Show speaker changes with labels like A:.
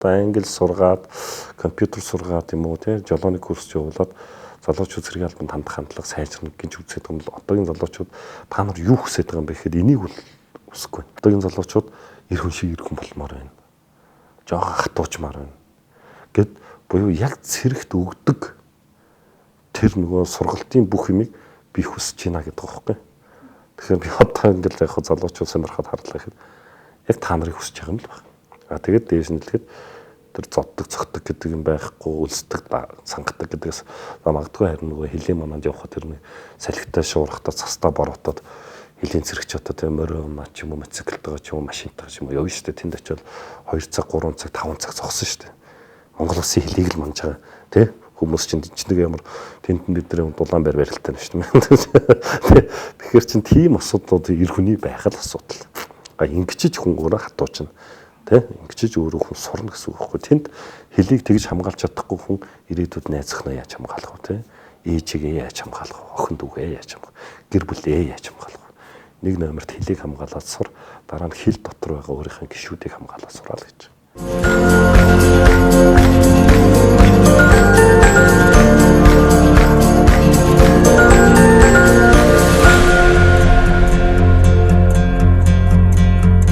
A: англи сургаад, компьютер сургаад юм уу тий жолооны курс явуулаад залуучууд зэрэг албанд хандах хандлага сайжрна гэж үзээд байгаа юм л одоогийн залуучууд та нар юу хүсэж байгаа юм бэ гэхэд энийг бол үсэхгүй. Одоогийн залуучууд эр хүн шиг эр хүн болмоор байна. Жохон хатуучмаар байна. Гэт буюу яг цэрэгт өгдөг тэр нөгөө сургалтын бүх юмыг би хүсэж байна гэдэг байгаа байхгүй. Тэгэхээр би одоо ингээл яг залуучууд сонирхоод харлаа гэхэд яг та нарыг хүсэж байгаа юм л байна. Тэгээд дээш нь хэлэхэд тэр зоддог цогтөг гэдэг юм байхгүй, өлсдөг сангадаг гэдгээс магадгүй харин нөгөө хилийн мананд явхад тэр нэг салхитай шуурхтаа цастаа бороотоод хилийн цэрэгч одоо тийм морина ч юм уу моциклтойгоо ч юм уу машинтайгаа ч юм уу явна шүү дээ. Тэнд очиод 2 цаг, 3 цаг, 5 цаг зогсон шүү дээ. Монгол улсын хилийг л манж байгаа тий хүмүүс чинь нэг ямар тэнд бид нар дулаан барилттай шүү дээ. Тэгэхээр чин тийм асуудлууд эр хүний байх л асуудал. Ингэчиж хүн өөрөө хатуучна. Тэ ингэчиж өөрөө хүн сурна гэсэн үг байхгүй. Тэнд хөлийг тэгж хамгаалж чадахгүй хүн ирээдүйд найз охиноо яаж хамгаалах вэ? Тэ ээжигээ яаж хамгаалах вэ? Охин дүүгээ яаж хамгаалах вэ? Гэр бүлээ яаж хамгаалах вэ? Нэг номерт хөлийг хамгаалаад сур, дараа нь хил дотор байгаа өөрийнхөө гишүүдийг хамгаалаад сураа л гэж.